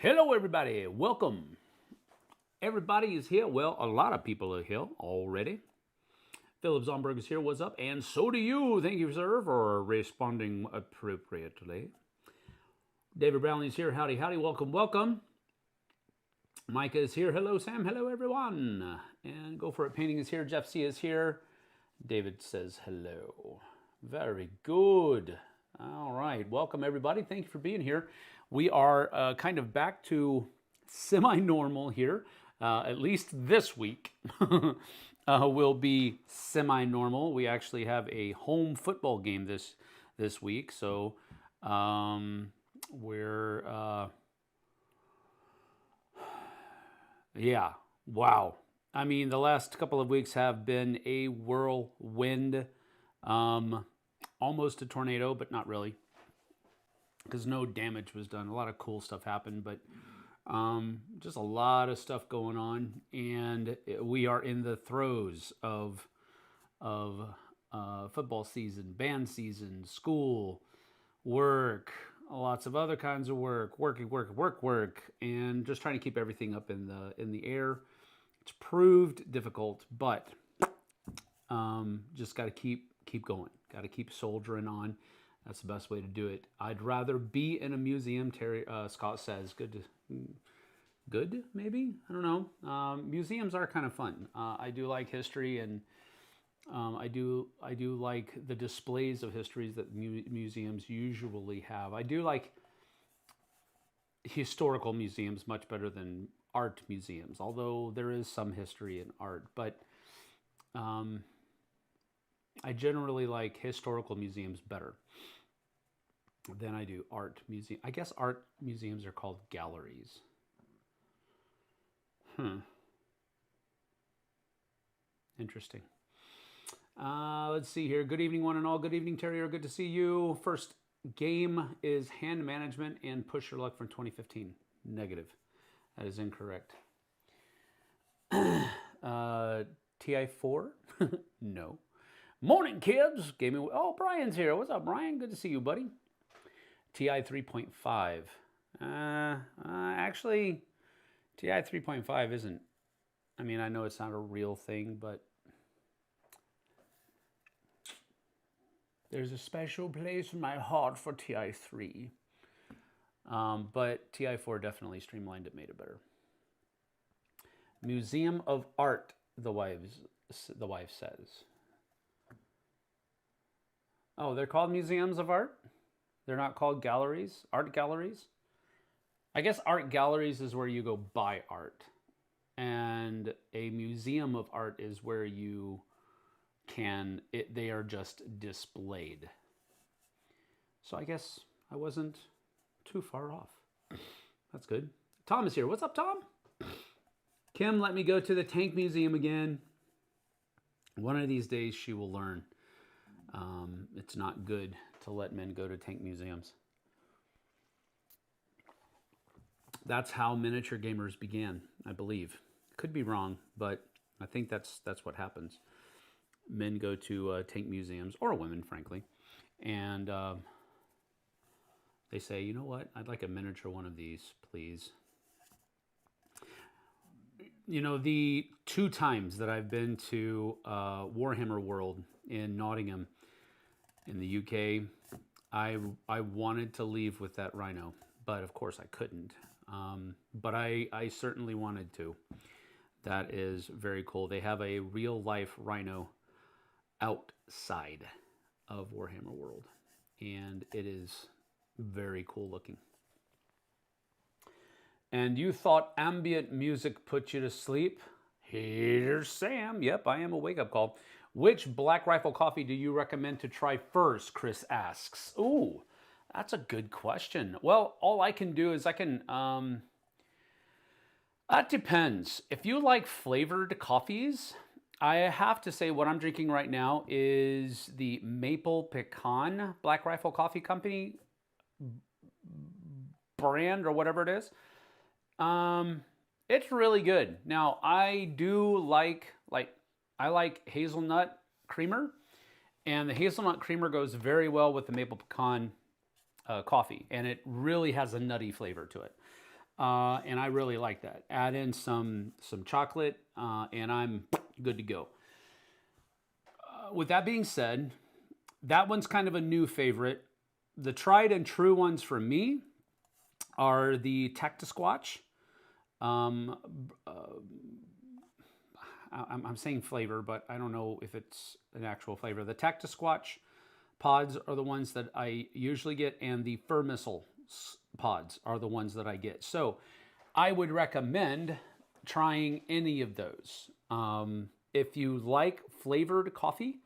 Hello, everybody. Welcome. Everybody is here. Well, a lot of people are here already. Philip Zomberg is here. What's up? And so do you. Thank you, sir, for responding appropriately. David Brownlee is here. Howdy, howdy. Welcome, welcome. Micah is here. Hello, Sam. Hello, everyone. And Go For It Painting is here. Jeff C is here. David says hello. Very good. All right. Welcome, everybody. Thank you for being here. We are kind of back to semi-normal here. At least this week will be semi-normal. We actually have a home football game this week. So yeah, wow. I mean, the last couple of weeks have been a whirlwind, almost a tornado, but not really, because no damage was done. A lot of cool stuff happened, but just a lot of stuff going on, and we are in the throes of football season, band season, school, work, lots of other kinds of work, and just trying to keep everything up in the air. It's proved difficult, but just got to keep going. Got to keep soldiering on. That's the best way to do it. I'd rather be in a museum. Terry Scott says, good maybe. I don't know. Museums are kind of fun. I do like history, and I do like the displays of histories that museums usually have. I do like historical museums much better than art museums, although there is some history in art. But I generally like historical museums better than I do art museum. I guess art museums are called galleries. Interesting. Let's see here. Good evening, one and all. Good evening, Terrier. Good to see you. First game is hand management and push your luck from 2015. Negative. That is incorrect. TI4? No. Morning, kids. Gaming. Oh, Brian's here. What's up, Brian? Good to see you, buddy. TI 3.5. Actually, TI 3.5 isn't. I mean, I know it's not a real thing, but there's a special place in my heart for TI 3. But TI 4 definitely streamlined it, made it better. Museum of Art, the wife says. Oh, they're called museums of art? They're not called galleries? Art galleries? I guess art galleries is where you go buy art. And a museum of art is where you they are just displayed. So I guess I wasn't too far off. That's good. Tom is here. What's up, Tom? Kim, let me go to the Tank Museum again. One of these days she will learn. It's not good to let men go to tank museums. That's how miniature gamers began, I believe. Could be wrong, but I think that's what happens. Men go to tank museums, or women, frankly, and they say, you know what? I'd like a miniature one of these, please. You know, the 2 times that I've been to Warhammer World in Nottingham, in the UK, I wanted to leave with that rhino, but of course I couldn't. But I certainly wanted to. That is very cool. They have a real life rhino outside of Warhammer World, and it is very cool looking. And you thought ambient music put you to sleep? Here's Sam. Yep, I am a wake-up call. Which Black Rifle coffee do you recommend to try first? Chris asks. Ooh, that's a good question. Well, all I can do is that depends. If you like flavored coffees, I have to say what I'm drinking right now is the Maple Pecan Black Rifle Coffee Company brand, or whatever it is. It's really good. Now, I do like hazelnut creamer, and the hazelnut creamer goes very well with the maple pecan coffee, and it really has a nutty flavor to it. and I really like that. Add in some chocolate, and I'm good to go. With that being said, that one's kind of a new favorite. The tried and true ones for me are the Tactisquatch. I'm saying flavor, but I don't know if it's an actual flavor. The Tactisquatch pods are the ones that I usually get, and the Fur Missile pods are the ones that I get. So I would recommend trying any of those. If you like flavored coffee,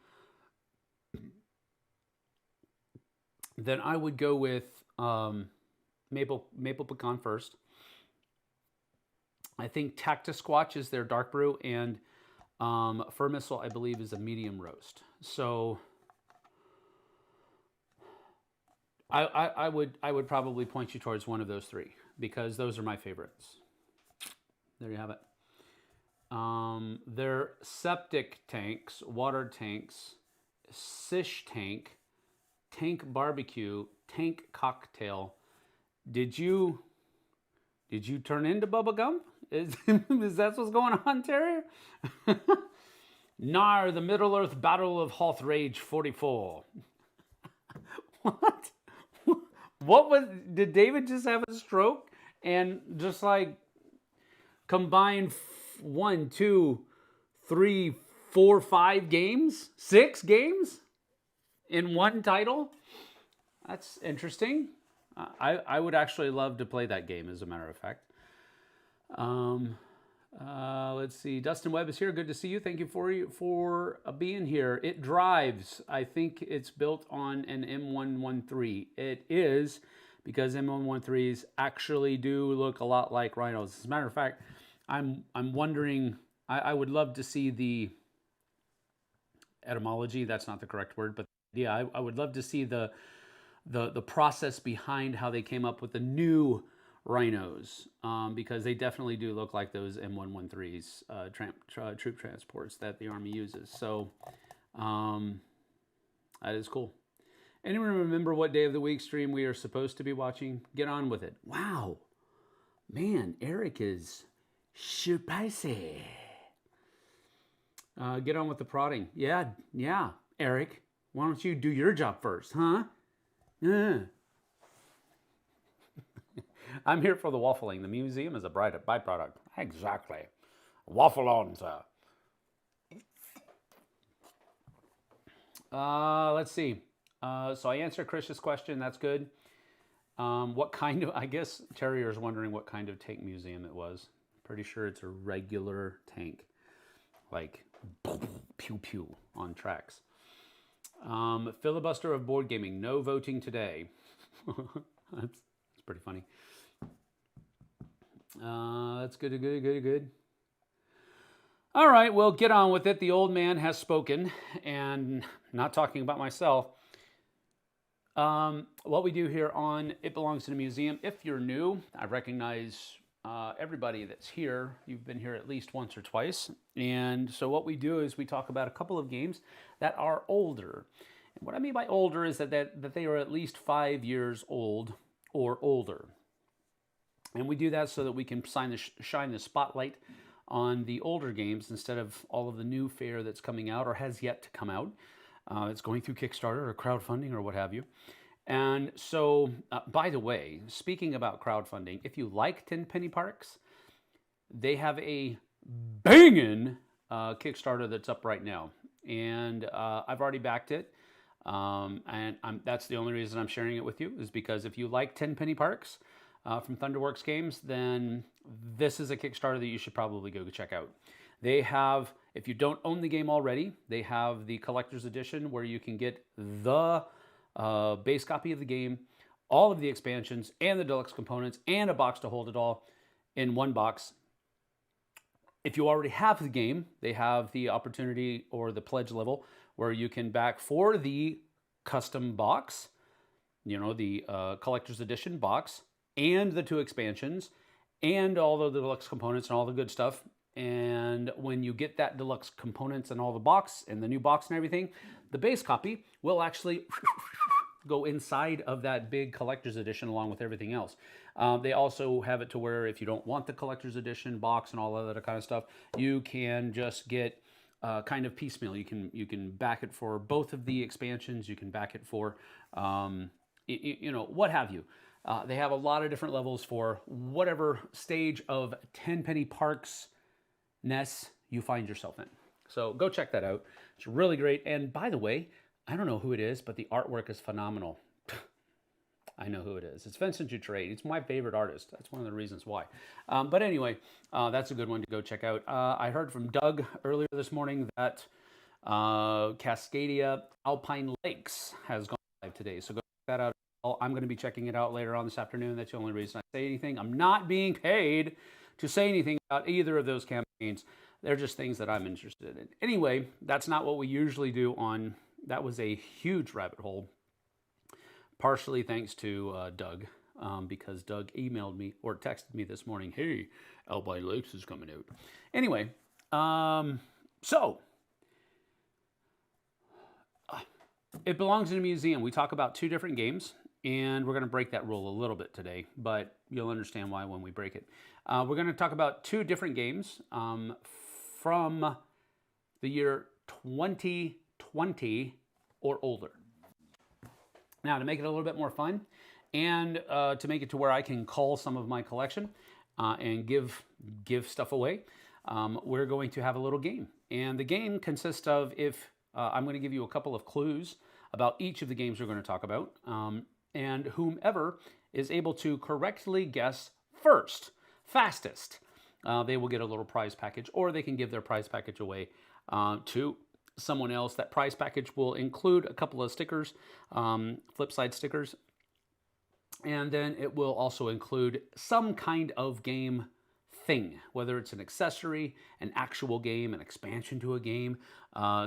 then I would go with maple pecan first. I think Tactisquatch is their dark brew, and Fur Missile, I believe, is a medium roast. So I would probably point you towards one of those three, because those are my favorites. There you have it. Their septic tanks, water tanks, Sish tank, tank barbecue, tank cocktail. Did you turn into Bubba Gump? Is that what's going on, Terry? Nar, the Middle Earth Battle of Hoth Rage 44. What? What was? Did David just have a stroke and just like combine 1, 2, 3, 4, 5 games, 6 games in one title? That's interesting. I would actually love to play that game, as a matter of fact. Let's see. Dustin Webb is here. Good to see you. Thank you for being here. It drives. I think it's built on an M113. It is, because M113s actually do look a lot like Rhinos. As a matter of fact, I'm wondering. I would love to see the etymology. That's not the correct word, but yeah, I would love to see the process behind how they came up with the new Rhinos, because they definitely do look like those M113s, troop transports that the Army uses. So that is cool. Anyone remember what day of the week stream we are supposed to be watching? Get on with it. Wow. Man, Eric is spicy. Get on with the prodding. Yeah, Eric. Why don't you do your job first, huh? I'm here for the waffling. The museum is a byproduct. Exactly. Waffle on, sir. Let's see. So I answered Chris's question. That's good. What kind of, I guess Terrier's wondering what kind of tank museum it was. Pretty sure it's a regular tank. Like, pew pew on tracks. Filibuster of board gaming. No voting today. That's pretty funny. That's good. All right, well, get on with it. The old man has spoken, and not talking about myself. What we do here on It Belongs to the Museum, if you're new, I recognize everybody that's here. You've been here at least once or twice. And so what we do is we talk about a couple of games that are older. And what I mean by older is that they are at least 5 years old or older. And we do that so that we can shine the spotlight on the older games instead of all of the new fare that's coming out or has yet to come out. It's going through Kickstarter or crowdfunding or what have you. And so, by the way, speaking about crowdfunding, if you like 10 Penny Parks, they have a banging Kickstarter that's up right now. And I've already backed it. And that's the only reason I'm sharing it with you, is because if you like 10 Penny Parks from Thunderworks Games, then this is a Kickstarter that you should probably go check out. They have, if you don't own the game already, they have the collector's edition where you can get the base copy of the game, all of the expansions, and the deluxe components, and a box to hold it all in one box. If you already have the game, they have the opportunity or the pledge level where you can back for the custom box, you know, the collector's edition box, and the 2 expansions, and all the deluxe components and all the good stuff. And when you get that deluxe components and all the box and the new box and everything, the base copy will actually go inside of that big collector's edition along with everything else. They also have it to where if you don't want the collector's edition box and all of that kind of stuff, you can just get kind of piecemeal. You can back it for both of the expansions. You can back it for you know, what have you. They have a lot of different levels for whatever stage of Tenpenny Parks-ness you find yourself in. So go check that out. It's really great. And by the way, I don't know who it is, but the artwork is phenomenal. I know who it is. It's Vincent Dutrait. He's my favorite artist. That's one of the reasons why. But anyway, that's a good one to go check out. I heard from Doug earlier this morning that Cascadia Alpine Lakes has gone live today. So go check that out. I'm going to be checking it out later on this afternoon. That's the only reason I say anything. I'm not being paid to say anything about either of those campaigns. They're just things that I'm interested in. Anyway, that's not what we usually do on... That was a huge rabbit hole, partially thanks to Doug, because Doug emailed me or texted me this morning, hey, Alpine Lakes is coming out. Anyway, so it belongs in a museum. We talk about two different games, and we're going to break that rule a little bit today, but you'll understand why when we break it. We're going to talk about two different games from the year 2020 or older. Now, to make it a little bit more fun and to make it to where I can call some of my collection and give stuff away, we're going to have a little game. And the game consists of, I'm going to give you a couple of clues about each of the games we're going to talk about, and whomever is able to correctly guess first, fastest, they will get a little prize package, or they can give their prize package away to someone else. That prize package will include a couple of stickers, Flipside stickers, and then it will also include some kind of game thing, whether it's an accessory, an actual game, an expansion to a game,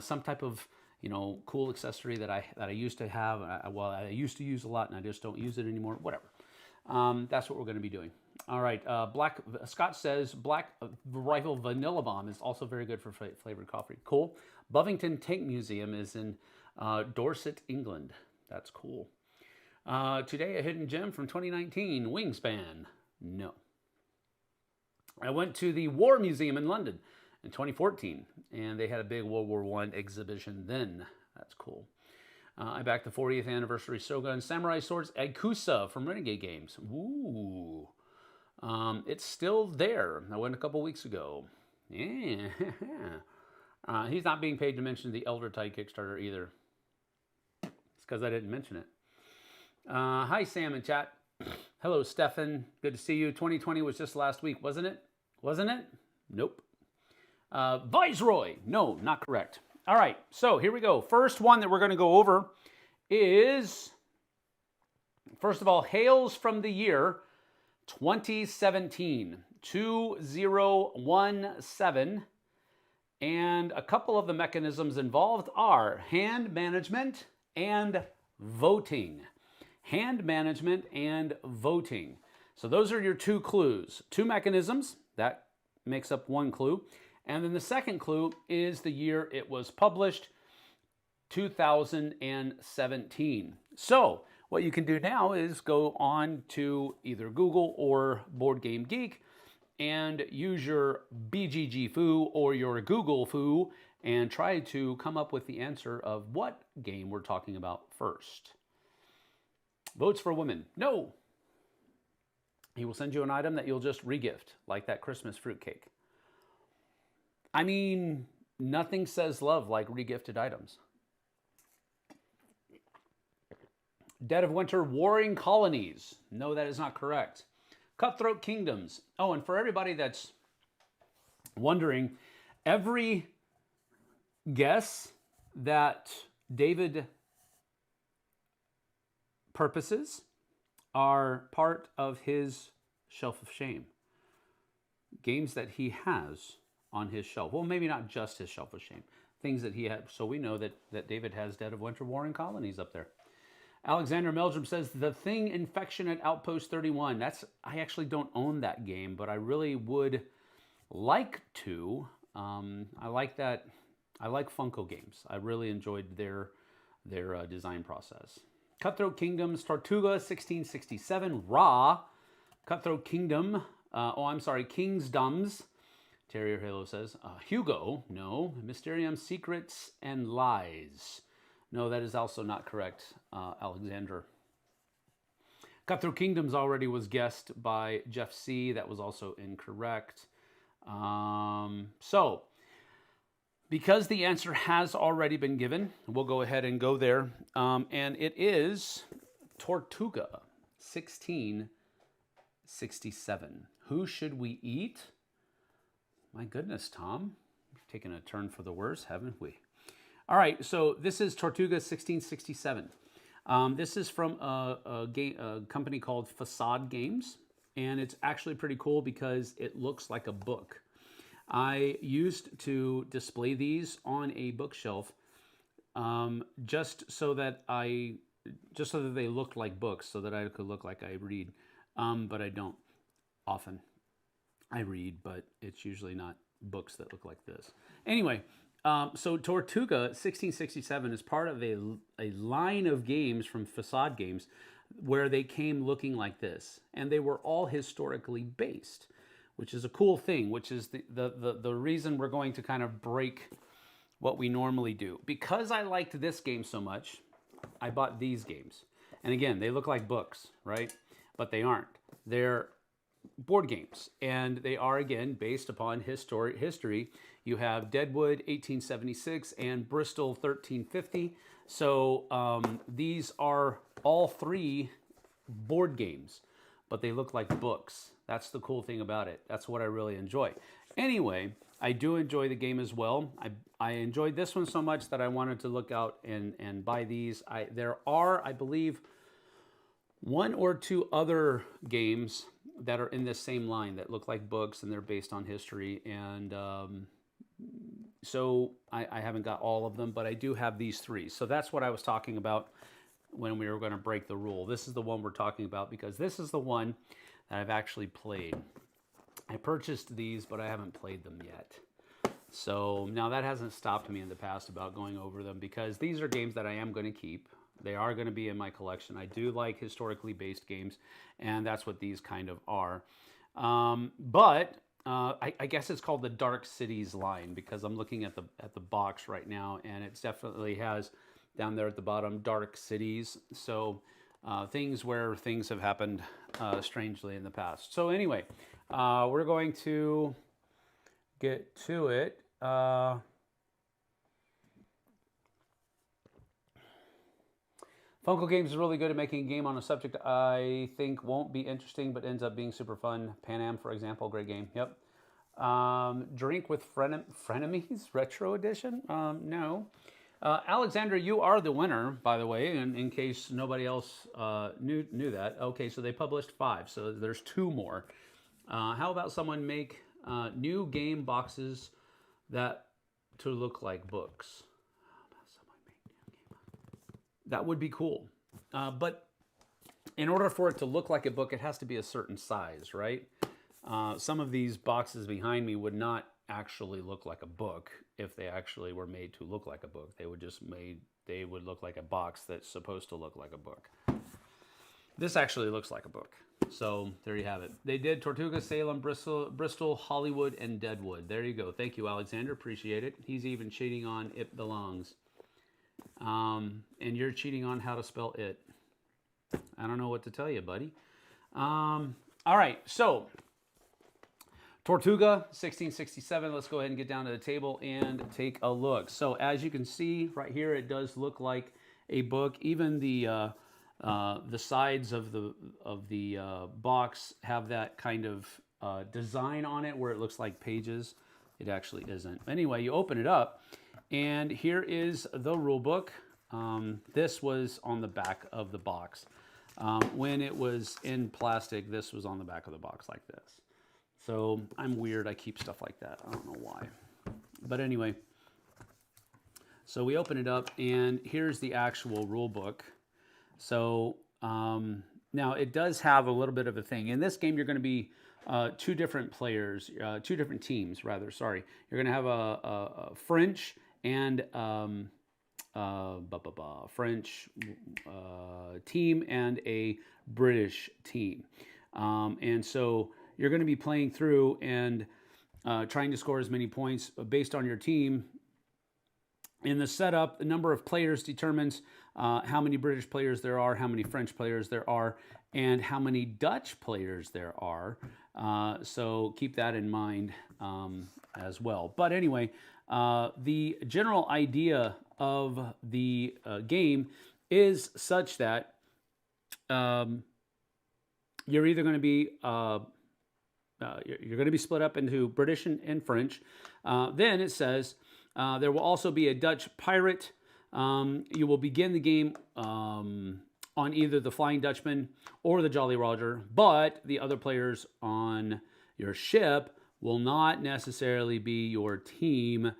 some type of, you know, cool accessory that I used to have, I used to use a lot and I just don't use it anymore, whatever. That's what we're going to be doing. All right, Scott says Black Rifle Vanilla Bomb is also very good for flavored coffee. Cool. Bovington Tank Museum is in Dorset, England. That's cool. Today, a hidden gem from 2019, Wingspan. No. I went to the War Museum in London in 2014, and they had a big World War I exhibition then. That's cool. I backed the 40th anniversary Shogun Samurai Swords Aikusa from Renegade Games. Ooh. It's still there. I went a couple weeks ago. Yeah. He's not being paid to mention the Elder Tide Kickstarter either. It's because I didn't mention it. Hi, Sam in chat. Hello, Stefan. Good to see you. 2020 was just last week, wasn't it? Wasn't it? Nope. Viceroy. No, not correct. All right, so here we go. First one that we're going to go over is, first of all, Hails from the year 2017, 2017. And a couple of the mechanisms involved are hand management and voting. Hand management and voting. So those are your two clues. Two mechanisms, that makes up one clue. And then the second clue is the year it was published, 2017. So what you can do now is go on to either Google or Board Game Geek and use your BGG Foo or your Google Foo and try to come up with the answer of what game we're talking about first. Votes for Women. No. He will send you an item that you'll just regift, like that Christmas fruitcake. I mean, nothing says love like regifted items. Dead of Winter Warring Colonies. No, that is not correct. Cutthroat Kingdoms. Oh, and for everybody that's wondering, every guess that David purposes are part of his shelf of shame. Games that he has on his shelf. Well, maybe not just his shelf of shame. Things that he had. So we know that David has Dead of Winter Warring Colonies up there. Alexander Meldrum says The Thing Infection at Outpost 31. I actually don't own that game, but I really would like to. I like that. I like Funko games. I really enjoyed their design process. Cutthroat Kingdoms, Tortuga, 1667. Ra, Cutthroat Kingdom. I'm sorry, Kingsdoms. Terrier Halo says. Hugo, no. Mysterium, Secrets, and Lies. No, that is also not correct, Alexander. Cutthroat Kingdoms already was guessed by Jeff C. That was also incorrect. So, because the answer has already been given, we'll go ahead and go there. And it is Tortuga, 1667. Who should we eat? My goodness, Tom. We've taken a turn for the worse, haven't we? All right, so this is Tortuga 1667. This is from a company called Facade Games, and it's actually pretty cool because it looks like a book. I used to display these on a bookshelf just so that they looked like books, so that I could look like I read, but I don't often. I read, but it's usually not books that look like this. Anyway, so Tortuga 1667 is part of a line of games from Facade Games where they came looking like this, and they were all historically based, which is a cool thing, which is the reason we're going to kind of break what we normally do. Because I liked this game so much, I bought these games. And again, they look like books, right? But they aren't. They're board games, and they are, again, based upon history. You have Deadwood 1876 and Bristol 1350. So these are all three board games, but they look like books. That's the cool thing about it. That's what I really enjoy. Anyway, I do enjoy the game as well. I enjoyed this one so much that I wanted to look out and buy these. There are, I believe, one or two other games that are in this same line that look like books, and they're based on history. And so I haven't got all of them, but I do have these three. So that's what I was talking about when we were going to break the rule. This is the one we're talking about because this is the one that I've actually played. I purchased these, but I haven't played them yet. So now that hasn't stopped me in the past about going over them, because these are games that I am going to keep. They are going to be in my collection. I do like historically based games, and that's what these kind of are. But I guess it's called the Dark Cities line, because I'm looking at the box right now, and it definitely has down there at the bottom Dark Cities. So things where things have happened strangely in the past. So anyway, we're going to get to it. Funko Games is really good at making a game on a subject I think won't be interesting, but ends up being super fun. Pan Am, for example, great game. Yep. Drink with Frenemies Retro Edition? No. Alexander, you are the winner, by the way, and in case nobody else knew that. Okay, so they published 5, so there's 2 more. How about someone make new game boxes that to look like books? That would be cool. But in order for it to look like a book, it has to be a certain size, right? Some of these boxes behind me would not actually look like a book if they actually were made to look like a book. They would look like a box that's supposed to look like a book. This actually looks like a book. So there you have it. They did Tortuga, Salem, Bristol, Hollywood, and Deadwood. There you go. Thank you, Alexander. Appreciate it. He's even cheating on It Belongs. And you're cheating on how to spell it. I don't know what to tell you, buddy. All right, so Tortuga, 1667. Let's go ahead and get down to the table and take a look. So as you can see right here, it does look like a book. Even the sides of the box have that kind of design on it where it looks like pages. It actually isn't. Anyway, you open it up, and here is the rule book. This was on the back of the box. When it was in plastic, this was on the back of the box like this. So I'm weird. I keep stuff like that. I don't know why. But anyway, so we open it up, and here's the actual rule book. So now it does have a little bit of a thing. In this game, you're going to be two different players, two different teams, rather. Sorry. You're going to have a French and French team and a British team. And so you're going to be playing through and trying to score as many points based on your team. In the setup, the number of players determines how many British players there are, how many French players there are, and how many Dutch players there are. So keep that in mind as well. But anyway, the general idea of the game is such that you're either going to be you're going to be split up into British and French. Then it says there will also be a Dutch pirate. You will begin the game on either the Flying Dutchman or the Jolly Roger, but the other players on your ship will not necessarily be your team.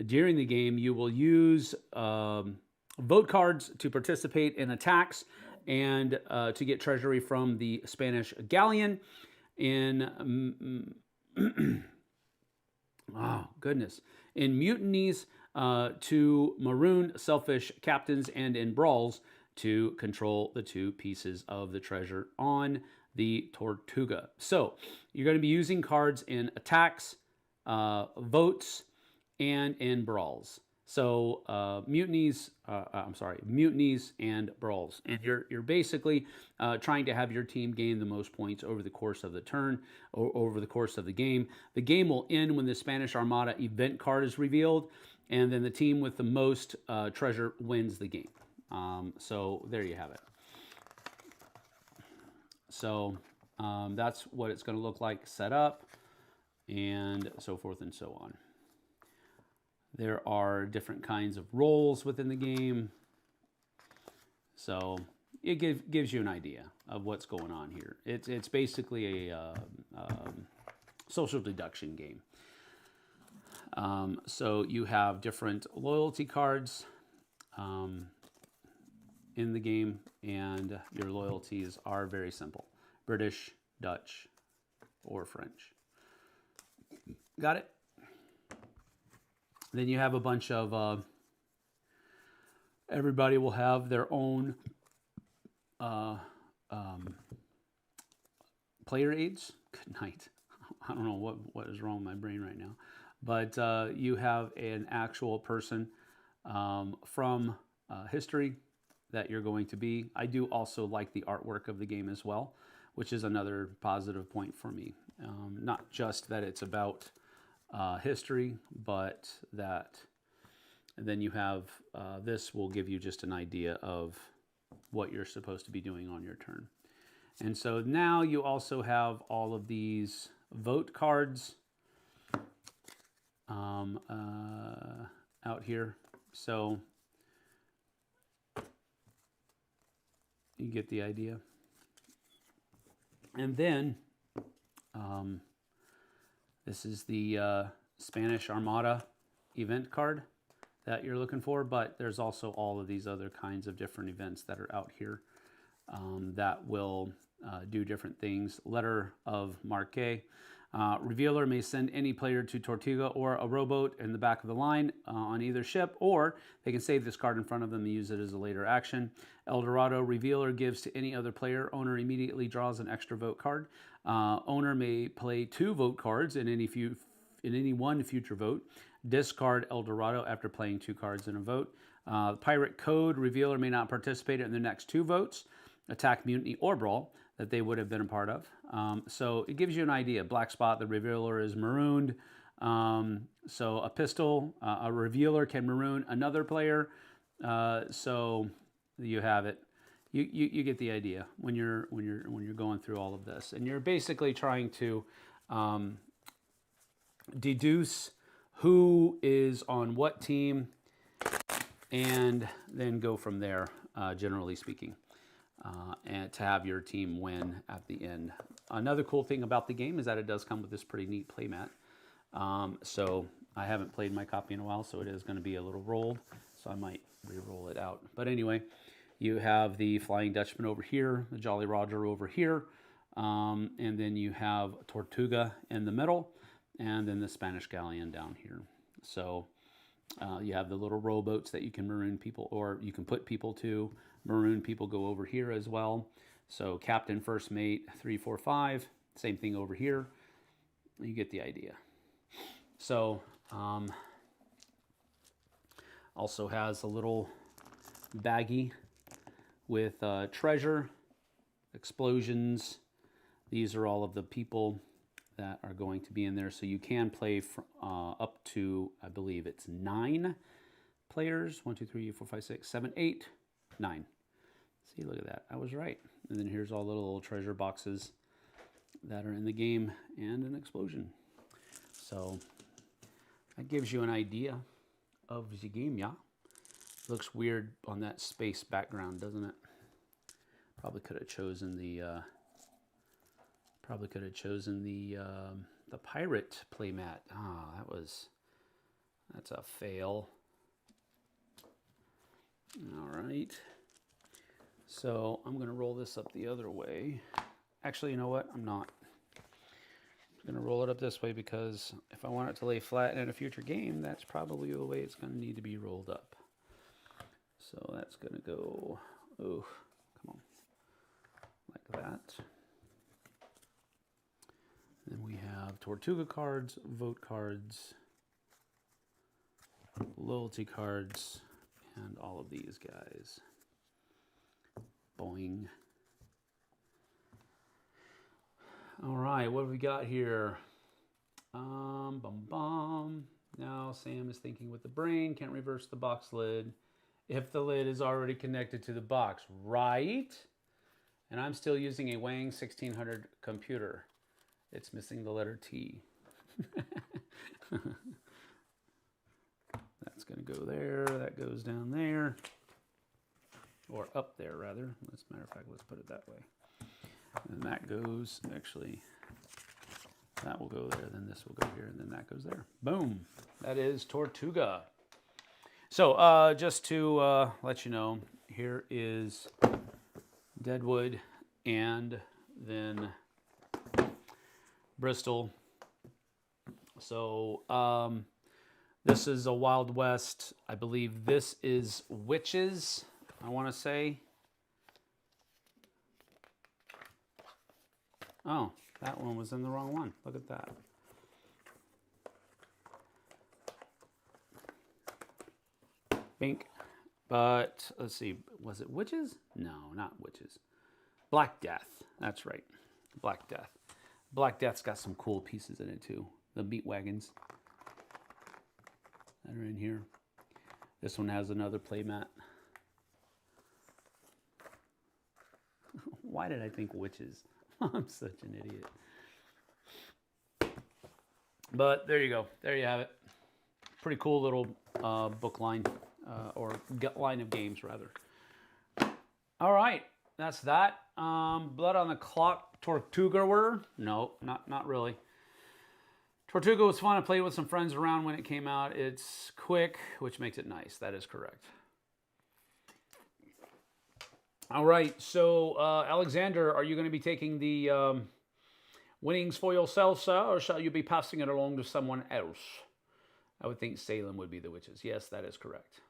During the game, you will use vote cards to participate in attacks and to get treasury from the Spanish galleon. In oh goodness, in mutinies to maroon selfish captains, and in brawls to control the two pieces of the treasure on the Tortuga. So you're going to be using cards in attacks, votes, and in brawls. So mutinies and brawls, and you're basically trying to have your team gain the most points over the course of the turn or over the course of the game. The game will end when the Spanish Armada event card is revealed, and then the team with the most treasure wins the game. So there you have it. So that's what it's going to look like set up, and so forth and so on. There are different kinds of roles within the game. So it gives you an idea of what's going on here. It's basically a social deduction game. So you have different loyalty cards in the game, and your loyalties are very simple: British, Dutch, or French. Got it? Then you have a bunch of, everybody will have their own player aids. Good night. I don't know what is wrong with my brain right now. But you have an actual person from history that you're going to be. I do also like the artwork of the game as well, which is another positive point for me. Not just that it's about history, but that then you have this will give you just an idea of what you're supposed to be doing on your turn. And so now you also have all of these vote cards out here. So you get the idea. And then this is the Spanish Armada event card that you're looking for, but there's also all of these other kinds of different events that are out here that will do different things. Letter of Marque. Revealer may send any player to Tortuga or a rowboat in the back of the line on either ship, or they can save this card in front of them and use it as a later action. El Dorado. Revealer gives to any other player. Owner immediately draws an extra vote card. Owner may play 2 vote cards in any one future vote. Discard El Dorado after playing 2 cards in a vote. Pirate Code. Revealer may not participate in the next 2 votes. Attack, mutiny, or brawl that they would have been a part of. So it gives you an idea. Black spot, the revealer is marooned. So a pistol, a revealer can maroon another player. So you have it. You get the idea when you're going through all of this, and you're basically trying to deduce who is on what team, and then go from there. Generally speaking. And to have your team win at the end. Another cool thing about the game is that it does come with this pretty neat playmat. So I haven't played my copy in a while, so it is going to be a little rolled. So I might re-roll it out. But anyway, you have the Flying Dutchman over here, the Jolly Roger over here, and then you have Tortuga in the middle, and then the Spanish Galleon down here. So You have the little rowboats that you can maroon people, or you can put people to. Maroon people go over here as well. So captain, first mate, 3, 4, 5. Same thing over here. You get the idea. So also has a little baggie with treasure, explosions. These are all of the people that are going to be in there. So you can play up to, I believe it's 9 players. 1, 2, 3, 4, 5, 6, 7, 8, 9. See, look at that. I was right. And then here's all the little treasure boxes that are in the game and an explosion. So that gives you an idea of the game, yeah? Looks weird on that space background, doesn't it? Probably could have chosen the the pirate playmat. Ah, that's a fail. All right. So I'm going to roll this up the other way. Actually, you know what? I'm not. I'm going to roll it up this way because if I want it to lay flat in a future game, that's probably the way it's going to need to be rolled up. So that's going to go, oh, come on, like that. Then we have Tortuga cards, vote cards, loyalty cards, and all of these guys. Boing. All right, what have we got here? Bum bum. Now Sam is thinking with the brain, can't reverse the box lid if the lid is already connected to the box, right? And I'm still using a Wang 1600 computer. It's missing the letter T. That's going to go there. That goes down there. Or up there, rather. As a matter of fact, let's put it that way. And that goes, actually, that will go there. Then this will go here. And then that goes there. Boom. That is Tortuga. So just to let you know, here is Deadwood and then Bristol. So this is a Wild West. I believe this is Witches, I want to say. Oh, that one was in the wrong one. Look at that. Bink. But let's see, was it Witches? No, not Witches. Black Death. That's right. Black Death. Black Death's got some cool pieces in it too. The meat wagons that are in here. This one has another playmat. Why did I think Witches? I'm such an idiot. But there you go. There you have it. Pretty cool little book line, or line of games, rather. All right. That's that. Blood on the Clock Tortuga were? No, not really. Tortuga was fun. I played with some friends around when it came out. It's quick, which makes it nice. That is correct. All right. So, Alexander, are you going to be taking the winnings for yourself, sir, or shall you be passing it along to someone else? I would think Salem would be the Witches. Yes, that is correct.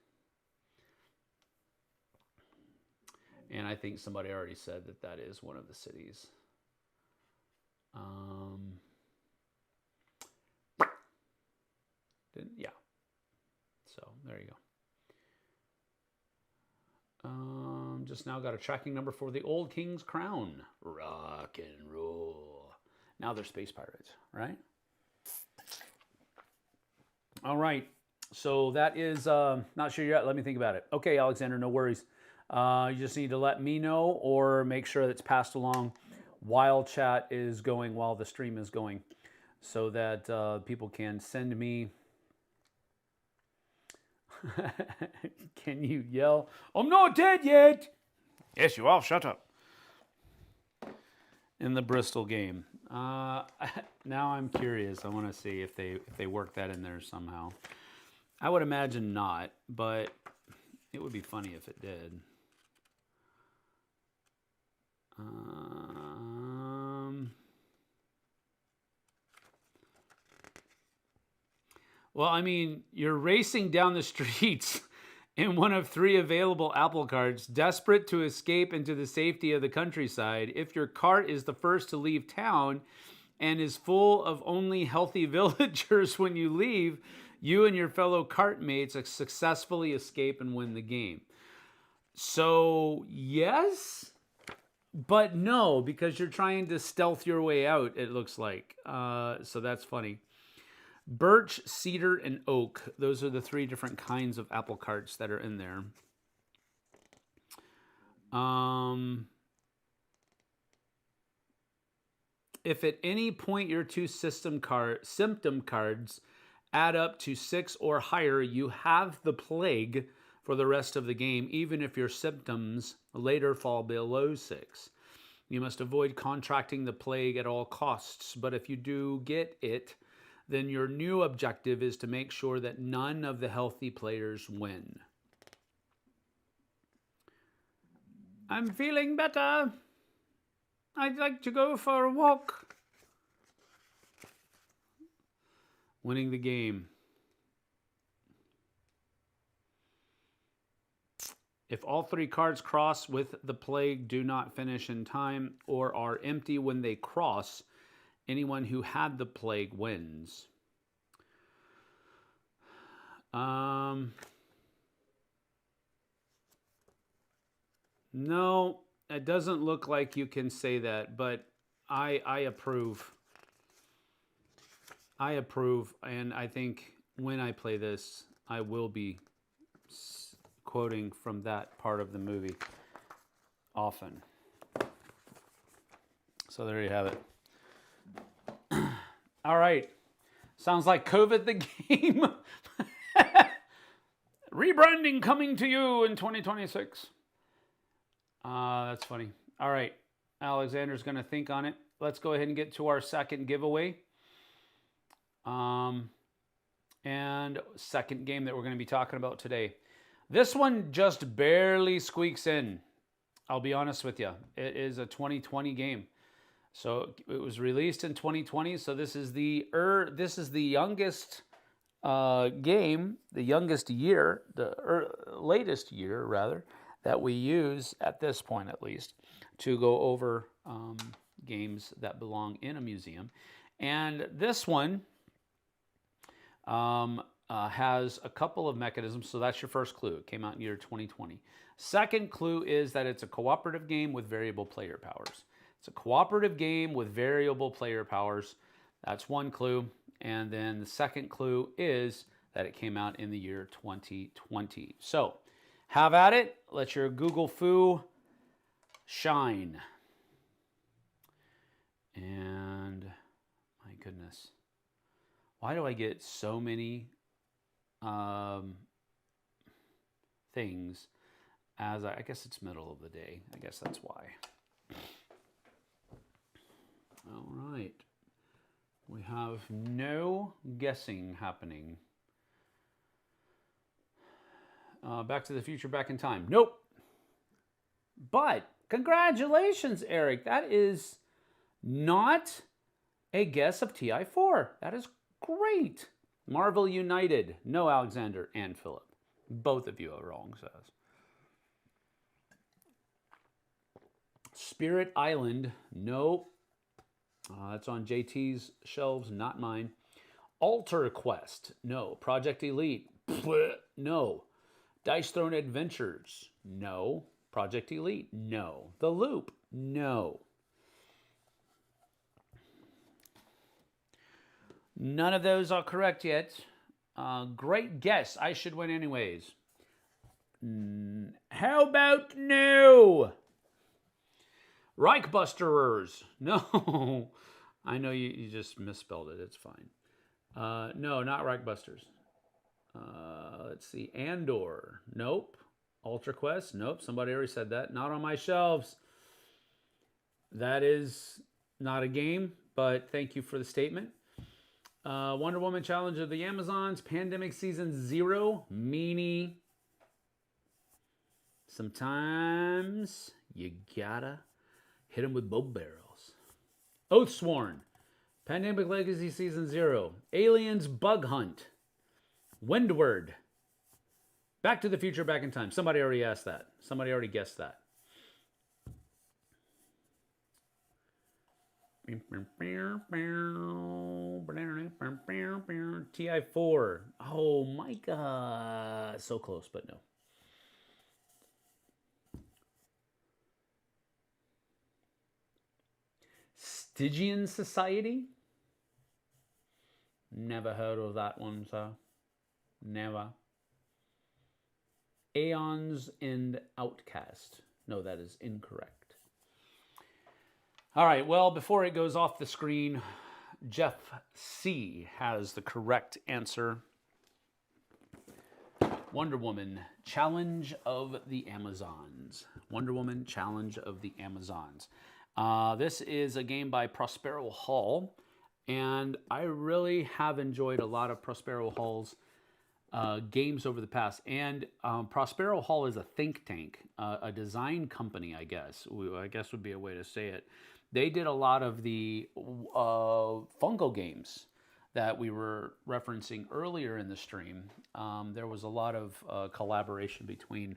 And I think somebody already said that that is one of the cities. Yeah. So there you go. Just now got a tracking number for the Old King's Crown. Rock and roll. Now they're space pirates, right? All right. So that is, not sure yet. Let me think about it. Okay, Alexander, no worries. You just need to let me know or make sure that it's passed along while chat is going, while the stream is going, so that people can send me. Can you yell, "I'm not dead yet"? Yes, you are. Shut up. In the Bristol game. Now I'm curious. I want to see if they work that in there somehow. I would imagine not, but it would be funny if it did. Well, I mean, you're racing down the streets in one of 3 available Apple carts, desperate to escape into the safety of the countryside. If your cart is the first to leave town and is full of only healthy villagers when you leave, you and your fellow cart mates successfully escape and win the game. So, yes, but no, because you're trying to stealth your way out, it looks like. So that's funny. Birch, cedar, and oak. Those are the 3 different kinds of apple carts that are in there. If at any point your 2 symptom cards add up to 6 or higher, you have the plague for the rest of the game, even if your symptoms later fall below 6. You must avoid contracting the plague at all costs, but if you do get it, then your new objective is to make sure that none of the healthy players win. I'm feeling better. I'd like to go for a walk. Winning the game. If all 3 cards cross with the plague, do not finish in time, or are empty when they cross, anyone who had the plague wins. No, it doesn't look like you can say that, but I approve. I approve, and I think when I play this, I will be quoting from that part of the movie often. So there you have it. All right. Sounds like COVID the game. Rebranding coming to you in 2026. That's funny. All right. Alexander's going to think on it. Let's go ahead and get to our second giveaway. And second game that we're going to be talking about today. This one just barely squeaks in. I'll be honest with you. It is a 2020 game. So it was released in 2020. So this is the youngest game, the youngest year, latest year rather, that we use at this point at least to go over games that belong in a museum. And this one has a couple of mechanisms. So that's your first clue. It came out in year 2020. Second clue is that it's a cooperative game with variable player powers. It's a cooperative game with variable player powers. That's one clue. And then the second clue is that it came out in the year 2020. So have at it. Let your Google Foo shine. And my goodness. Why do I get so many things as I guess it's middle of the day. I guess that's why. All right. We have no guessing happening. Back to the Future, Back in Time. Nope. But congratulations, Eric. That is not a guess of TI4. That is great. Marvel United. No, Alexander and Philip. Both of you are wrong, says. Spirit Island. Nope. That's on JT's shelves, not mine. Alter Quest. No. Project Elite. No. Dice Throne Adventures. No. Project Elite. No. The Loop. No. None of those are correct yet. Great guess. I should win anyways. How about no? Reichbusterers. No. I know you just misspelled it. It's fine. No, not Reichbusters. Let's see. Andor. Nope. Ultra Quest. Nope. Somebody already said that. Not on my shelves. That is not a game, but thank you for the statement. Wonder Woman Challenge of the Amazons. Pandemic Season 0. Meanie. Sometimes you gotta hit them with both barrels. Oathsworn. Pandemic Legacy Season 0. Aliens Bug Hunt. Windward. Back to the Future, Back in Time. Somebody already asked that. Somebody already guessed that. TI4. Oh my God. So close, but no. Stygian Society? Never heard of that one, sir. Never. Aeons and Outcast. No, that is incorrect. All right, well, before it goes off the screen, Jeff C. has the correct answer. Wonder Woman, Challenge of the Amazons. Wonder Woman, Challenge of the Amazons. This is a game by Prospero Hall, and I really have enjoyed a lot of Prospero Hall's games over the past. And Prospero Hall is a think tank, a design company, I guess. I guess would be a way to say it. They did a lot of the Funko games that we were referencing earlier in the stream. There was a lot of collaboration between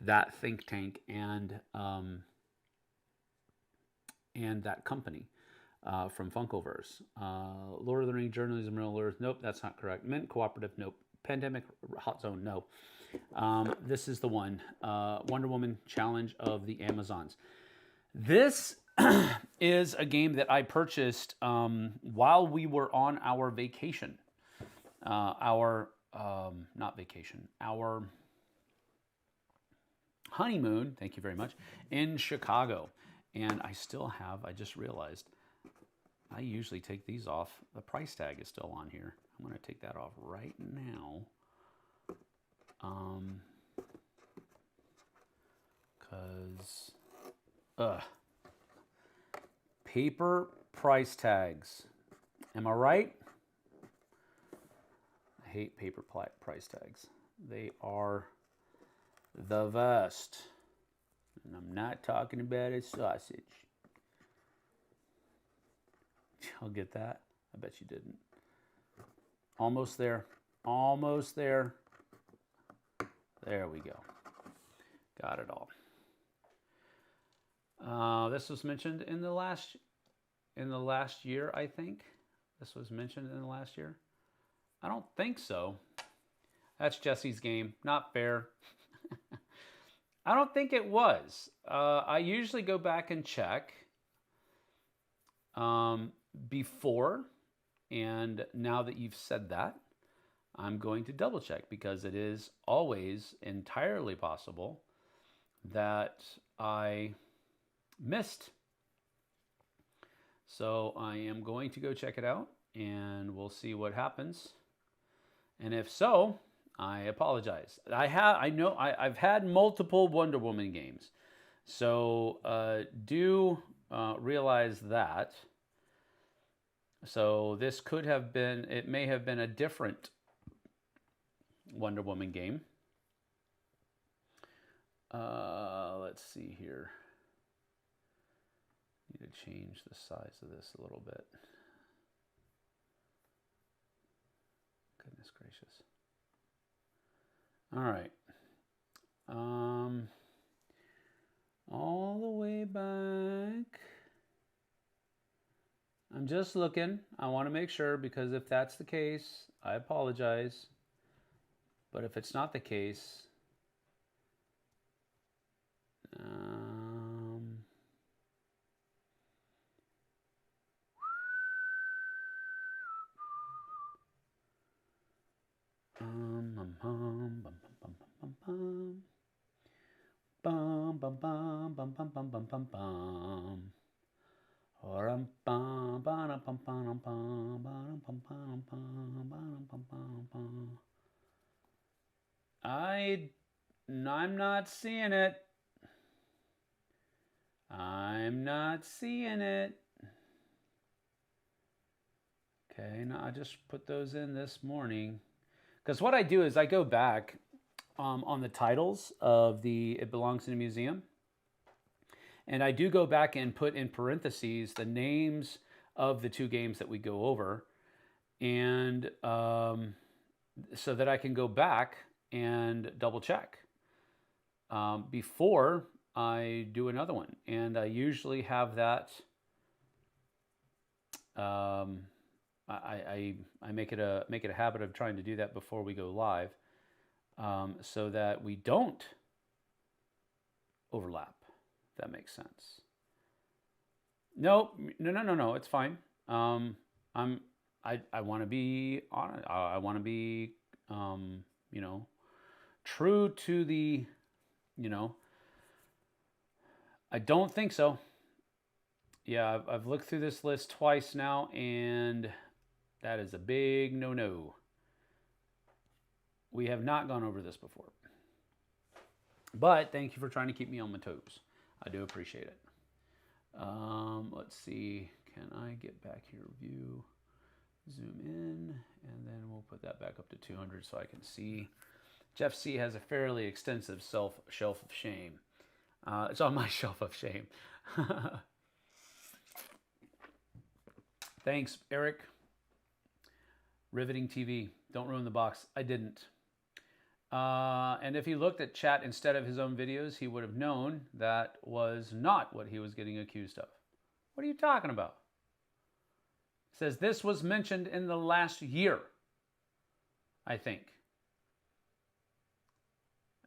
that think tank and that company from Funkoverse. Lord of the Rings, Journalism, Real Earth, nope, that's not correct. Mint Cooperative, nope. Pandemic, Hot Zone, no. This is the one. Wonder Woman, Challenge of the Amazons. This is a game that I purchased while we were on our vacation. Our honeymoon, thank you very much, in Chicago. And I still have, I just realized, I usually take these off. The price tag is still on here. I'm going to take that off right now. Paper price tags. Am I right? I hate paper price tags. They are the best. And I'm not talking about a sausage. Y'all get that? I bet you didn't. Almost there. Almost there. There we go. Got it all. This was mentioned in the last year, I think. This was mentioned in the last year. I don't think so. That's Jesse's game. Not fair. I don't think it was. I usually go back and check before, and now that you've said that, I'm going to double check, because it is always entirely possible that I missed. So I am going to go check it out, and we'll see what happens. And if so, I apologize. I've had multiple Wonder Woman games, so do realize that. So this could have been, it may have been a different Wonder Woman game. Let's see here. Need to change the size of this a little bit. Goodness gracious. All right. All the way back. I'm just looking. I want to make sure, because if that's the case, I apologize. But if it's not the case, I'm not seeing it. I'm not seeing it. Okay, now I just put those in this morning. Because what I do is I go back on the titles of the It Belongs in a Museum. And I do go back and put in parentheses the names of the two games that we go over. And so that I can go back and double check before I do another one. And I usually have that. I make it a habit of trying to do that before we go live, so that we don't overlap. If that makes sense. No. It's fine. I want to be on. I want to be, you know, true to the, you know. I don't think so. Yeah, I've looked through this list twice now, and that is a big no-no. We have not gone over this before. But thank you for trying to keep me on my toes. I do appreciate it. Let's see. Can I get back here? View, zoom in, and then we'll put that back up to 200 so I can see. Jeff C has a fairly extensive shelf of shame. It's on my shelf of shame. Thanks, Eric. Riveting TV. Don't ruin the box. I didn't. And if he looked at chat instead of his own videos, he would have known that was not what he was getting accused of. What are you talking about? It says this was mentioned in the last year, I think.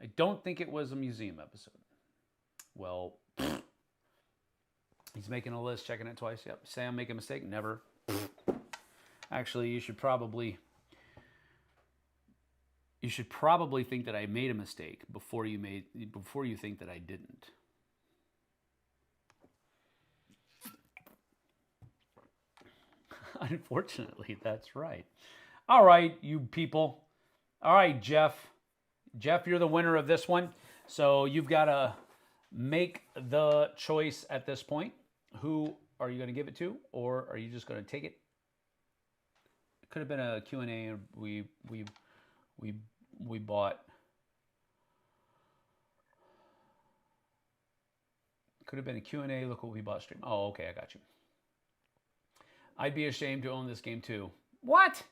I don't think it was a museum episode. Well, he's making a list, checking it twice. Yep. Say I'm making a mistake? Never. Actually, you should probably think that I made a mistake before you think that I didn't. Unfortunately, that's right. All right, you people. All right, Jeff. Jeff, you're the winner of this one. So you've got to make the choice at this point. Who are you going to give it to, or are you just going to take it? It could have been a Q&A. We bought. Could have been a Q&A. Look what we bought stream. Oh, okay, I got you. I'd be ashamed to own this game too. What?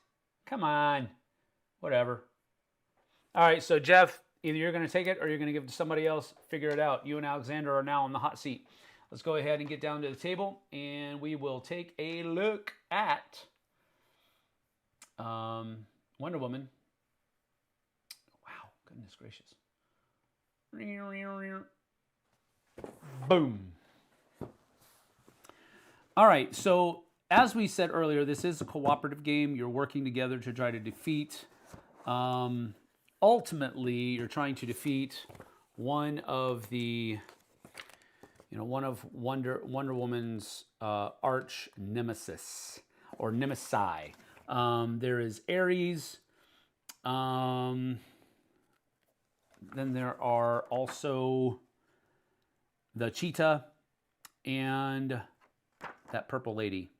Come on. Whatever. All right, so Jeff, either you're going to take it or you're going to give it to somebody else. Figure it out. You and Alexander are now on the hot seat. Let's go ahead and get down to the table, and we will take a look at Wonder Woman. Wow, goodness gracious. Boom. All right, so as we said earlier, this is a cooperative game. You're working together to try to defeat. Ultimately, you're trying to defeat one of the, one of Wonder Woman's arch nemesis or nemesi. There is Ares. Then there are also the cheetah and that purple lady,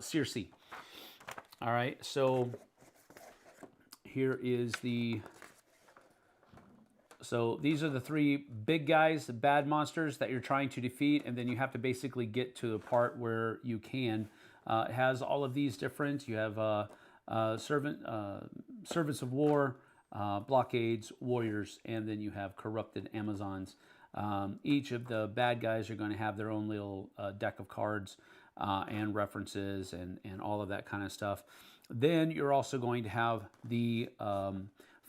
Circe. All right, so here is the. So these are the three big guys, the bad monsters that you're trying to defeat, and then you have to basically get to the part where you can. It has all of these different. You have servants of war, blockades, warriors, and then you have corrupted Amazons. Each of the bad guys are going to have their own little deck of cards and references and all of that kind of stuff. Then you're also going to have the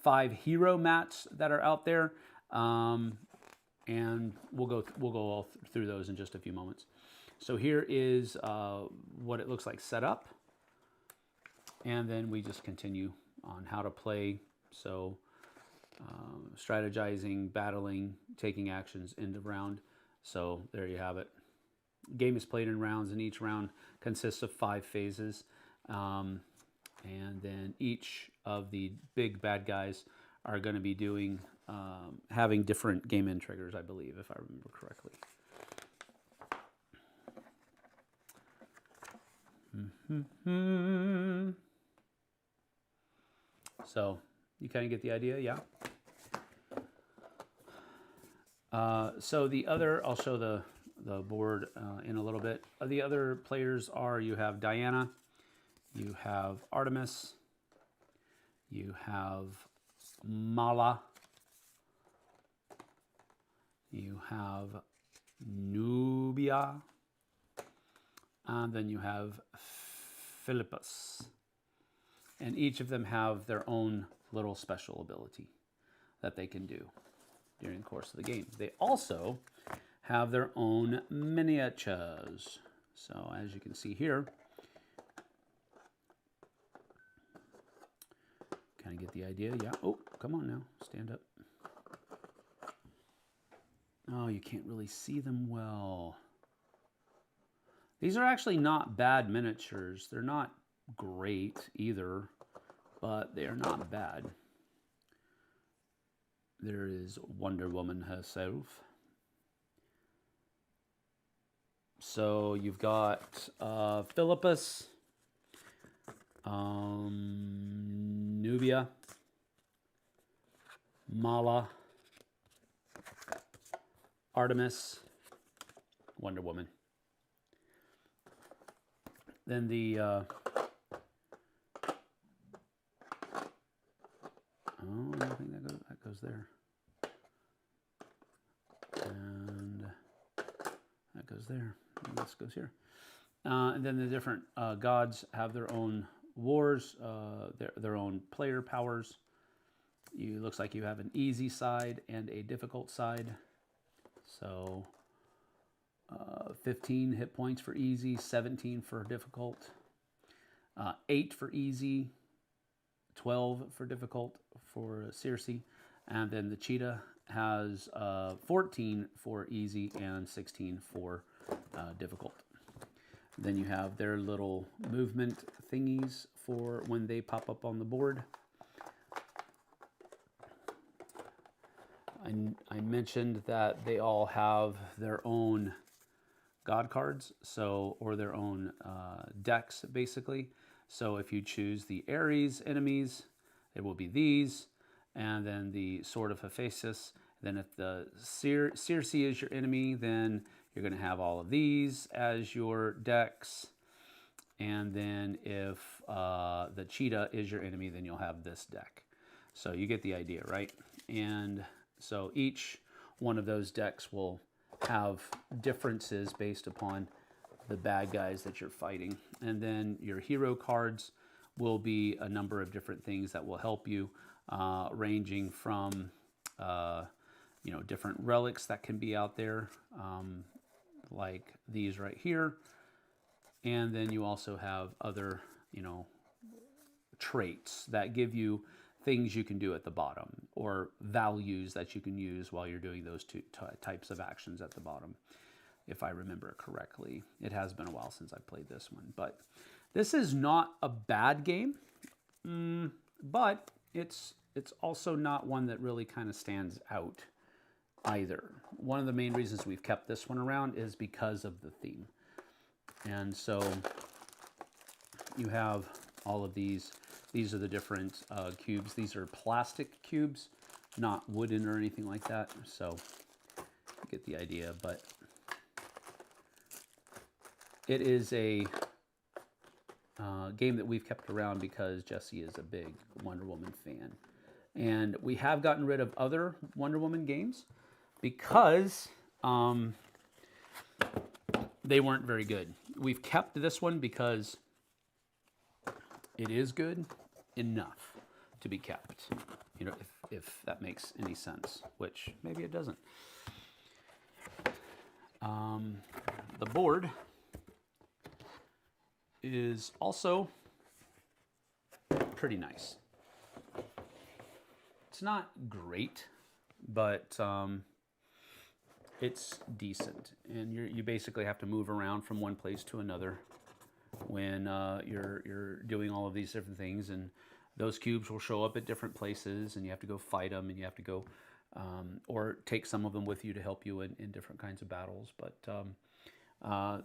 5 hero mats that are out there, and we'll go all through those in just a few moments. So here is what it looks like set up, and then we just continue on how to play. So strategizing, battling, taking actions in the round. So there you have it. Game is played in rounds, and each round consists of 5 phases. And then each of the big bad guys are going to be doing, having different game end triggers, I believe, if I remember correctly. So you kind of get the idea, yeah? So the other, I'll show the board in a little bit. The other players are, you have Diana, you have Artemis, You have Mala. You have Nubia. And then you have Philippus. And each of them have their own little special ability that they can do during the course of the game. They also have their own miniatures. So as you can see here, kind of get the idea. Yeah. Oh, come on now. Stand up. Oh, you can't really see them well. These are actually not bad miniatures. They're not great either, but they are not bad. There is Wonder Woman herself. So you've got Philippus, Nubia, Mala, Artemis, Wonder Woman. Then the oh, I think that goes there, and that goes there. And this goes here. And then the different gods have their own wars, their own player powers. Looks like you have an easy side and a difficult side. So 15 hit points for easy, 17 for difficult, 8 for easy, 12 for difficult for Circe, and then the cheetah has 14 for easy and 16 for difficult. Then you have their little movement thingies for when they pop up on the board. I mentioned that they all have their own god cards, or their own decks, basically. So if you choose the Ares enemies, it will be these, and then the Sword of Hephaestus. Then if the Circe is your enemy, then you're going to have all of these as your decks. And then if the cheetah is your enemy, then you'll have this deck. So you get the idea, right? And so each one of those decks will have differences based upon the bad guys that you're fighting. And then your hero cards will be a number of different things that will help you, ranging from different relics that can be out there, like these right here. And then you also have other, traits that give you things you can do at the bottom, or values that you can use while you're doing those two types of actions at the bottom, if I remember correctly. It has been a while since I played this one, but this is not a bad game, but it's also not one that really kind of stands out either. One of the main reasons we've kept this one around is because of the theme. And so you have all of these. These are the different cubes. These are plastic cubes, not wooden or anything like that. So you get the idea, but it is a game that we've kept around because Jesse is a big Wonder Woman fan. And we have gotten rid of other Wonder Woman games because they weren't very good. We've kept this one because it is good enough to be kept, if that makes any sense, which maybe it doesn't. The board is also pretty nice. It's not great, but it's decent, and you basically have to move around from one place to another when you're doing all of these different things, and those cubes will show up at different places, and you have to go fight them, and you have to go or take some of them with you to help you in different kinds of battles. But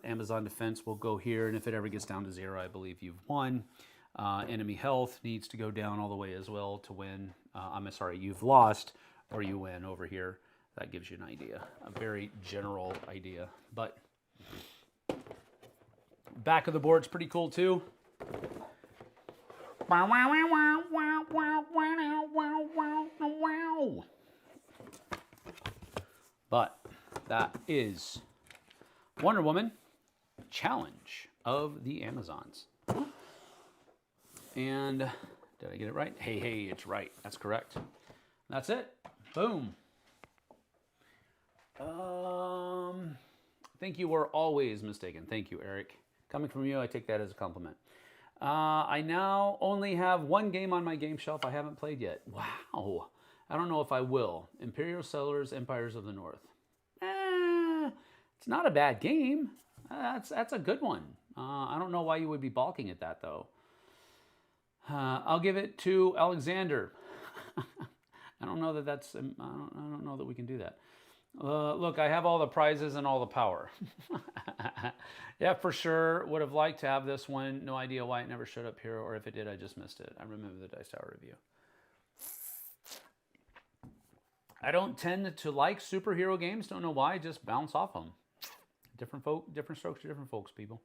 Amazon Defense will go here, and if it ever gets down to 0, I believe you've won. Enemy health needs to go down all the way as well to win. I'm sorry, you've lost or you win over here. That gives you an idea, a very general idea. But back of the board's pretty cool too. But that is Wonder Woman Challenge of the Amazons. And did I get it right? Hey, it's right. That's correct. That's it. Boom. I think you were always mistaken. Thank you, Eric. Coming from you, I take that as a compliment. I now only have one game on my game shelf I haven't played yet. Wow. I don't know if I will. Imperial Settlers, Empires of the North. It's not a bad game. That's a good one. I don't know why you would be balking at that, though. I'll give it to Alexander. I don't know that that's. I don't know that we can do that. Look, I have all the prizes and all the power. Yeah, for sure. Would have liked to have this one. No idea why it never showed up here, or if it did, I just missed it. I remember the Dice Tower review. I don't tend to like superhero games. Don't know why. Just bounce off them. Different strokes for different folks, people.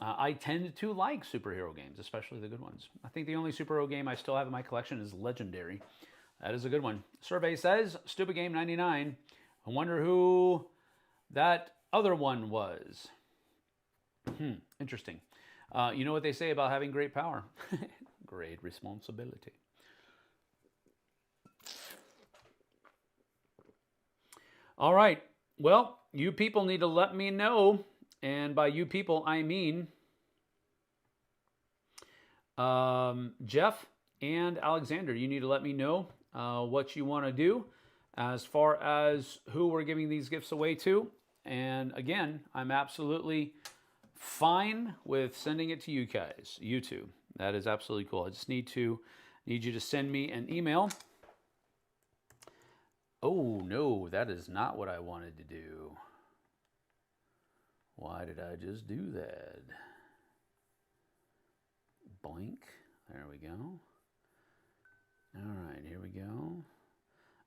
I tend to like superhero games, especially the good ones. I think the only superhero game I still have in my collection is Legendary. That is a good one. Survey says, Stupid Game 99. I wonder who that other one was. Interesting. You know what they say about having great power? Great responsibility. All right. Well, you people need to let me know. And by you people, I mean Jeff and Alexander. You need to let me know what you want to do as far as who we're giving these gifts away to. And again, I'm absolutely fine with sending it to you guys, you two. That is absolutely cool. I just need you to send me an email. Oh, no, that is not what I wanted to do. Why did I just do that? Blink. There we go. All right, here we go.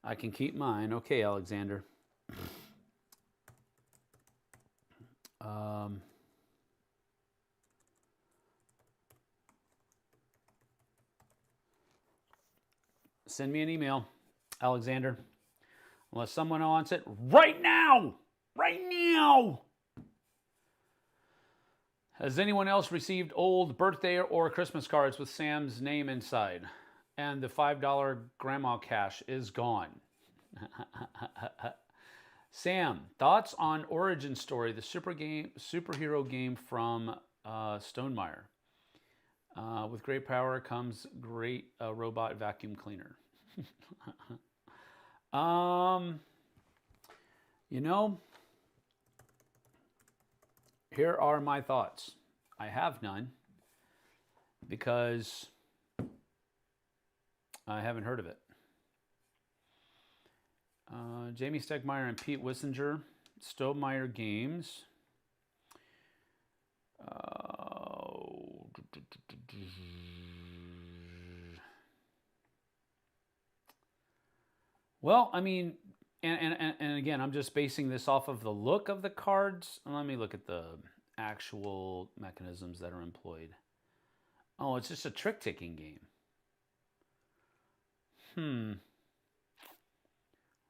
I can keep mine. Okay, Alexander. Send me an email, Alexander. Unless someone wants it right now. Right now. Has anyone else received old birthday or Christmas cards with Sam's name inside? And the $5 grandma cash is gone. Sam, thoughts on Origin Story, the superhero game from Stonemaier? With great power comes great robot vacuum cleaner. You know, here are my thoughts. I have none because I haven't heard of it. Jamie Stegmaier and Pete Wissinger, Stonemaier Games. Well, I mean, and again, I'm just basing this off of the look of the cards. Let me look at the actual mechanisms that are employed. Oh, it's just a trick-taking game.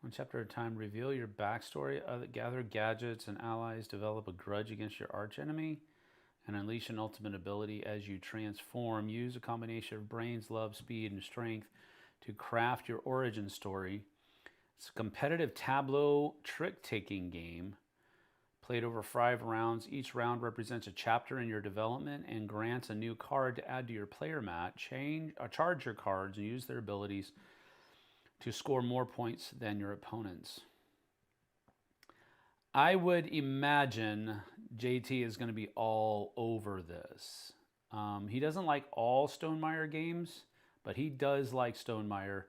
One chapter at a time, reveal your backstory, gather gadgets and allies, develop a grudge against your archenemy, and unleash an ultimate ability as you transform. Use a combination of brains, love, speed, and strength to craft your origin story. It's a competitive tableau trick-taking game played over 5 rounds. Each round represents a chapter in your development and grants a new card to add to your player mat. Charge your cards and use their abilities to score more points than your opponents. I would imagine JT is going to be all over this. He doesn't like all Stonemaier games, but he does like Stonemaier.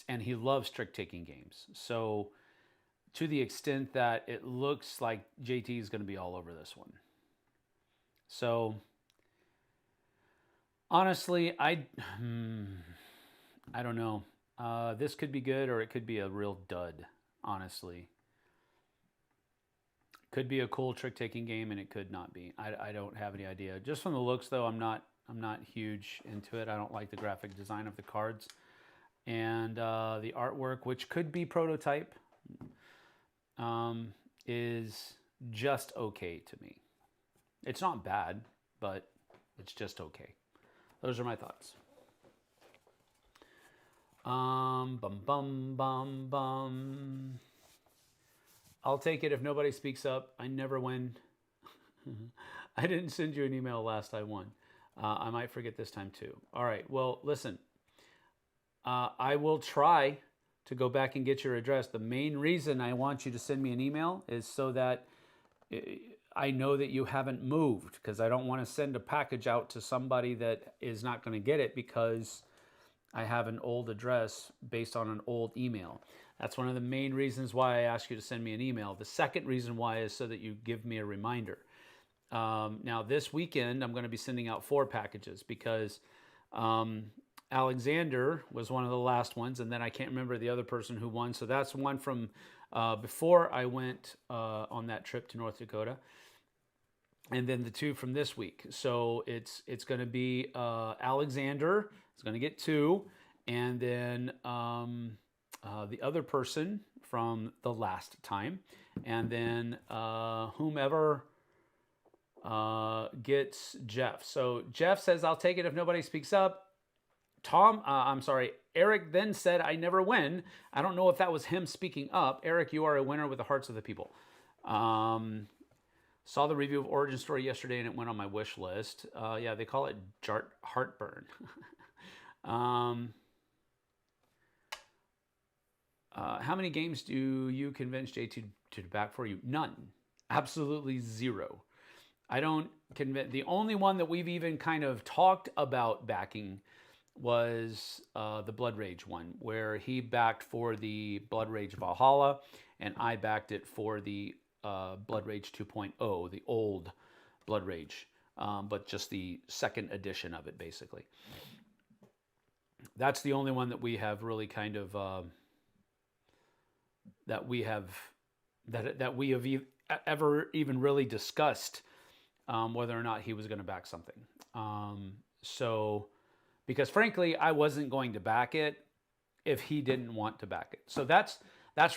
And he loves trick-taking games. So to the extent that it looks like JT is going to be all over this one. So honestly, I don't know. This could be good or it could be a real dud, honestly. Could be a cool trick-taking game, and it could not be. I don't have any idea. Just from the looks, though, I'm not huge into it. I don't like the graphic design of the cards. And the artwork, which could be prototype, is just okay to me. It's not bad, but it's just okay. Those are my thoughts. Bum, bum, bum, bum. I'll take it if nobody speaks up. I never win. I didn't send you an email last I won. I might forget this time too. All right, well, listen. I will try to go back and get your address. The main reason I want you to send me an email is so that I know that you haven't moved, because I don't want to send a package out to somebody that is not going to get it because I have an old address based on an old email. That's one of the main reasons why I ask you to send me an email. The second reason why is so that you give me a reminder. Now, this weekend, I'm going to be sending out 4 packages because Alexander was one of the last ones, and then I can't remember the other person who won. So that's one from before I went on that trip to North Dakota, and then the 2 from this week. So it's going to be Alexander is going to get 2, and then the other person from the last time, and then whomever gets Jeff. So Jeff says, I'll take it if nobody speaks up. Eric then said, I never win. I don't know if that was him speaking up. Eric, you are a winner with the hearts of the people. Saw the review of Origin Story yesterday and it went on my wish list. Yeah, they call it heartburn. How many games do you convince Jay to back for you? None. Absolutely 0. I don't convince. The only one that we've even kind of talked about backing was the Blood Rage one, where he backed for the Blood Rage Valhalla, and I backed it for the Blood Rage 2.0, the old Blood Rage, but just the second edition of it, basically. That's the only one that we have really kind of that we have ever even really discussed whether or not he was going to back something. So. Because frankly, I wasn't going to back it if he didn't want to back it. So that's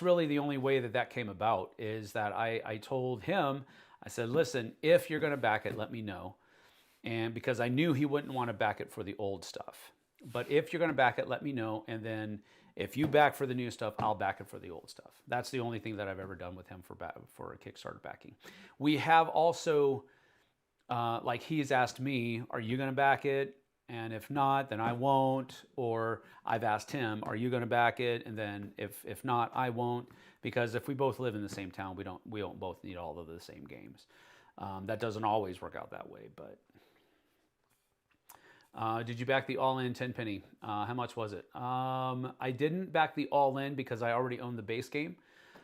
really the only way that came about, is that I told him, I said, listen, if you're going to back it, let me know. And because I knew he wouldn't want to back it for the old stuff. But if you're going to back it, let me know. And then if you back for the new stuff, I'll back it for the old stuff. That's the only thing that I've ever done with him for a Kickstarter backing. We have also, like he's asked me, are you going to back it? And if not, then I won't. Or I've asked him, are you going to back it? And then if not, I won't. Because if we both live in the same town, we don't both need all of the same games. That doesn't always work out that way. But did you back the all-in 10 penny? How much was it? I didn't back the all-in because I already owned the base game.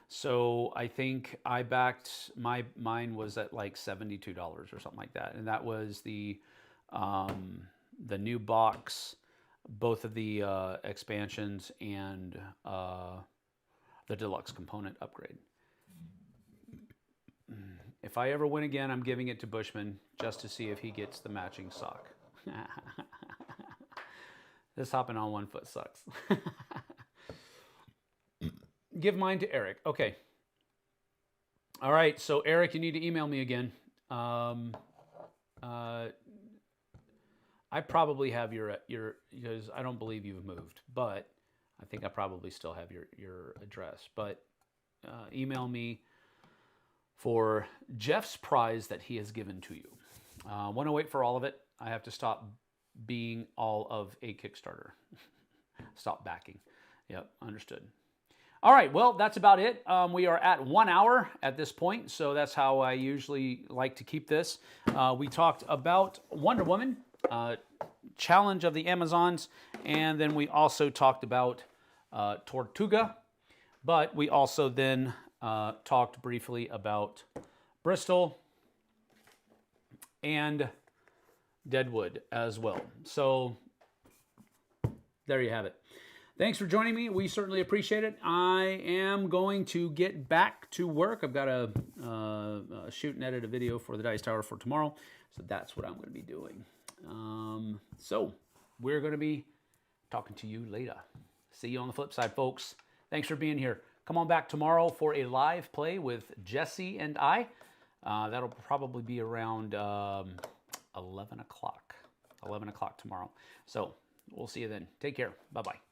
So I think I backed, mine was at like $72 or something like that. And that was the new box, both of the expansions, and the deluxe component upgrade. If I ever win again, I'm giving it to Bushman just to see if he gets the matching sock. This hopping on one foot sucks. Give mine to Eric. Okay. All right, so Eric, you need to email me again. I probably have your because I don't believe you've moved, but I think I probably still have your address. But email me for Jeff's prize that he has given to you. 108 for all of it. I have to stop being all of a Kickstarter. Stop backing. Yep, understood. All right, well, that's about it. We are at 1 hour at this point, so that's how I usually like to keep this. We talked about Wonder Woman, Challenge of the Amazons, and then we also talked about Tortuga, but we also then talked briefly about Bristol and Deadwood as well. So there you have it. thanks for joining me. We certainly appreciate it. I am going to get back to work. I've got to shoot and edit a video for the Dice Tower for tomorrow. So that's what I'm going to be doing. So we're going to be talking to you later. See you on the flip side, folks. Thanks for being here. Come on back tomorrow for a live play with Jesse and I. That'll probably be around 11 o'clock. 11 o'clock tomorrow. So we'll see you then. Take care. Bye-bye.